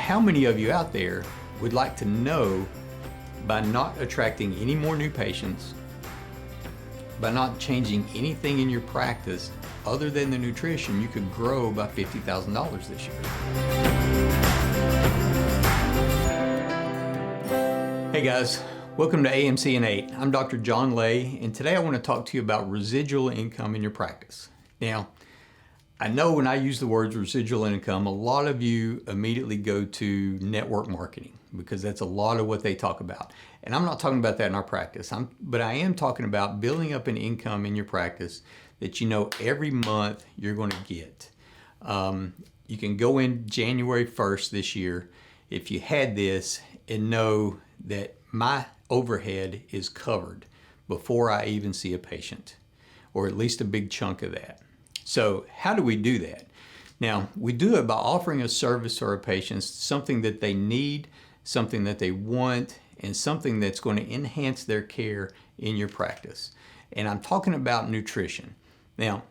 how many of you out there would like to know, by not attracting any more new patients, by not changing anything in your practice other than the nutrition, you could grow by $50,000 this year? Hey guys, welcome to AMC INNATE. I'm Dr. John Lay, and today I want to talk to you about residual income in your practice. Now, I know when I use the words residual income, a lot of you immediately go to network marketing because that's a lot of what they talk about. And I'm not talking about that in our practice, but I am talking about building up an income in your practice that you know every month you're going to get. You can go in January 1st this year if you had this and know that my overhead is covered before I even see a patient, or at least a big chunk of that. So how do we do that? Now, we do it by offering a service to our patients, something that they need, something that they want, and something that's going to enhance their care in your practice. And I'm talking about nutrition. Now,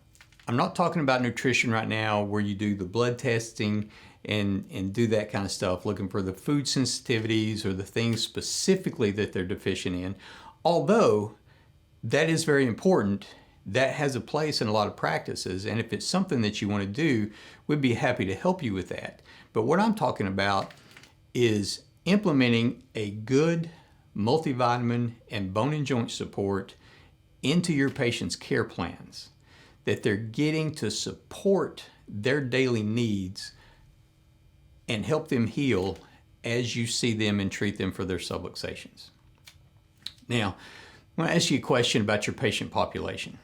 I'm not talking about nutrition right now where you do the blood testing and do that kind of stuff, looking for the food sensitivities or the things specifically that they're deficient in. Although that is very important, that has a place in a lot of practices, and if it's something that you want to do, we'd be happy to help you with that. But what I'm talking about is implementing a good multivitamin and bone and joint support into your patients' care plans, that they're getting to support their daily needs and help them heal as you see them and treat them for their subluxations. Now, I want to ask you a question about your patient population.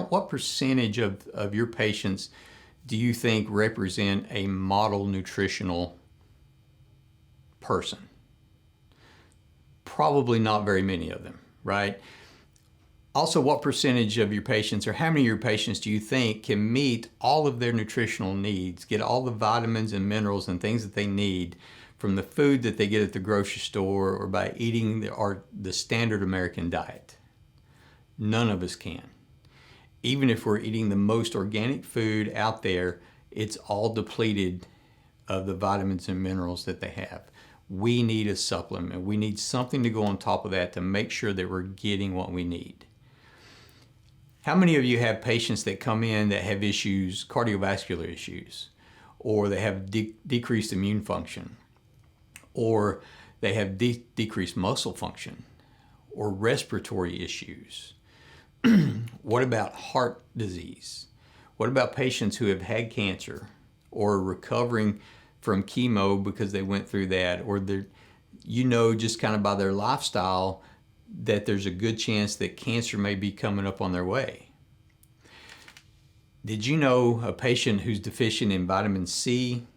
What percentage of your patients do you think represent a model nutritional person? Probably not very many of them, right? Also, what percentage of your patients, or how many of your patients do you think can meet all of their nutritional needs, get all the vitamins and minerals and things that they need from the food that they get at the grocery store or by eating the standard American diet? None of us can. Even if we're eating the most organic food out there, it's all depleted of the vitamins and minerals that they have. We need a supplement. We need something to go on top of that to make sure that we're getting what we need. How many of you have patients that come in that have issues, cardiovascular issues, or they have decreased immune function, or they have decreased muscle function, or respiratory issues? What about heart disease? What about patients who have had cancer or recovering from chemo because they went through that, or just kind of by their lifestyle that there's a good chance that cancer may be coming up on their way? Did you know a patient who's deficient in vitamin C,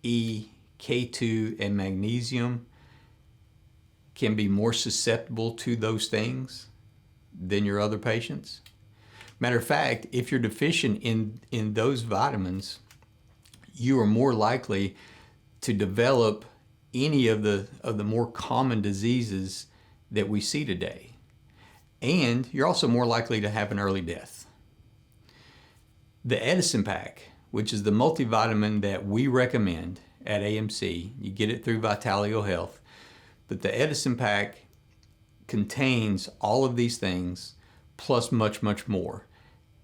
E, K2, and magnesium can be more susceptible to those things than your other patients? Matter of fact, if you're deficient in those vitamins, you are more likely to develop any of the more common diseases that we see today. And you're also more likely to have an early death. The Edison Pack, which is the multivitamin that we recommend at AMC, you get it through Vitalio Health, but the Edison Pack contains all of these things plus much, much more.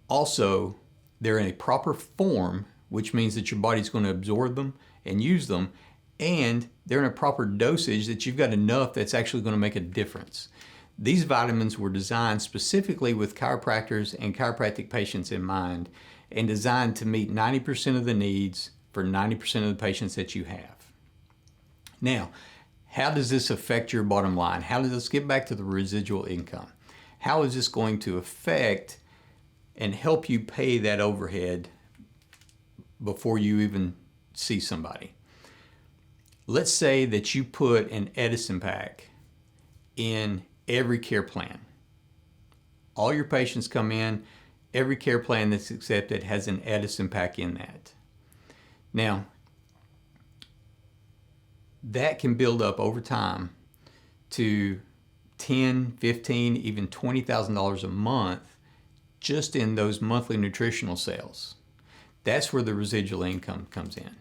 Also, they're in a proper form, which means that your body's going to absorb them and use them, and they're in a proper dosage that you've got enough that's actually going to make a difference. These vitamins were designed specifically with chiropractors and chiropractic patients in mind, and designed to meet 90% of the needs for 90% of the patients that you have. Now, how does this affect your bottom line? Let's get back to the residual income. How is this going to affect and help you pay that overhead before you even see somebody? Let's say that you put an Edison Pack in every care plan. All your patients come in, every care plan that's accepted has an Edison Pack in that. Now, that can build up over time to $10,000, $15,000, even $20,000 a month just in those monthly nutritional sales. That's where the residual income comes in.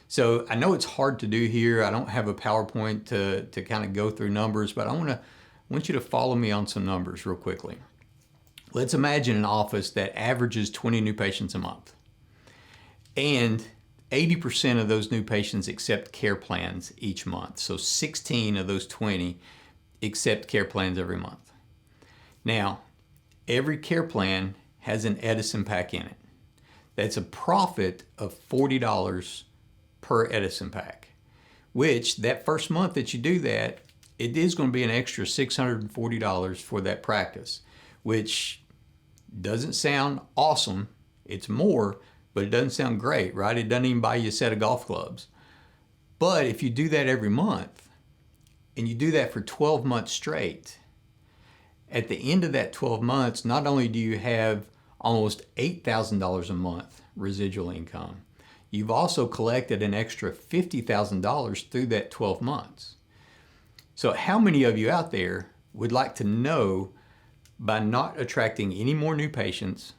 So I know it's hard to do here. I don't have a PowerPoint to kind of go through numbers, but I want you to follow me on some numbers real quickly. Let's imagine an office that averages 20 new patients a month. And 80% of those new patients accept care plans each month. So 16 of those 20 accept care plans every month. Now, every care plan has an Edison pack in it. That's a profit of $40 per Edison pack, which that first month that you do that, it is going to be an extra $640 for that practice, which doesn't sound awesome. It's more, but it doesn't sound great, right? It doesn't even buy you a set of golf clubs. But if you do that every month, and you do that for 12 months straight, at the end of that 12 months, not only do you have almost $8,000 a month residual income, you've also collected an extra $50,000 through that 12 months. So how many of you out there would like to know, by not attracting any more new patients,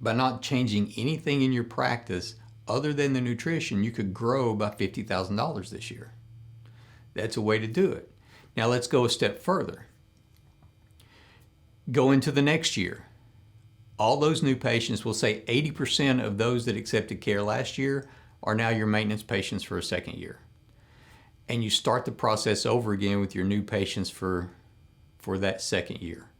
by not changing anything in your practice other than the nutrition, you could grow by $50,000 this year? That's a way to do it. Now let's go a step further. Go into the next year. All those new patients, will say 80% of those that accepted care last year are now your maintenance patients for a second year. And you start the process over again with your new patients for that second year.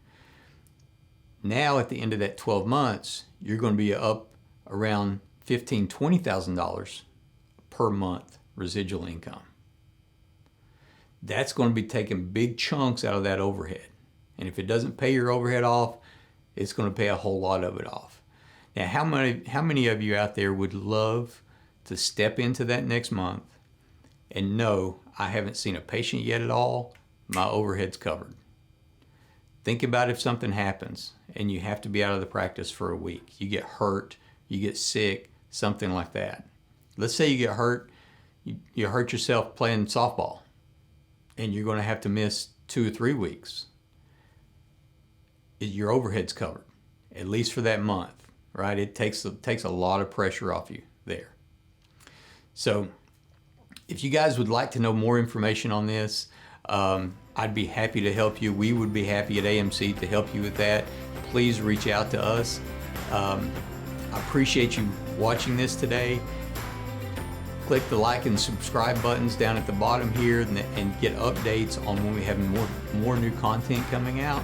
Now at the end of that 12 months, you're going to be up around $15,000, $20,000 per month residual income. That's going to be taking big chunks out of that overhead. And if it doesn't pay your overhead off, it's going to pay a whole lot of it off. Now, how many of you out there would love to step into that next month and know, I haven't seen a patient yet at all, my overhead's covered? Think about if something happens and you have to be out of the practice for a week. You get hurt, you get sick, something like that. Let's say you get hurt, you hurt yourself playing softball, and you're going to have to miss 2 or 3 weeks. Your overhead's covered, at least for that month, right? It takes a lot of pressure off you there. So if you guys would like to know more information on this, I'd be happy to help you. We would be happy at AMC to help you with that. Please reach out to us. I appreciate you watching this today. Click the like and subscribe buttons down at the bottom here and get updates on when we have more new content coming out.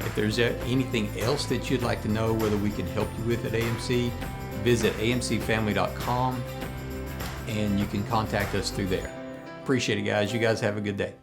If there's anything else that you'd like to know whether we can help you with at AMC, visit amcfamily.com and you can contact us through there. Appreciate it, guys. You guys have a good day.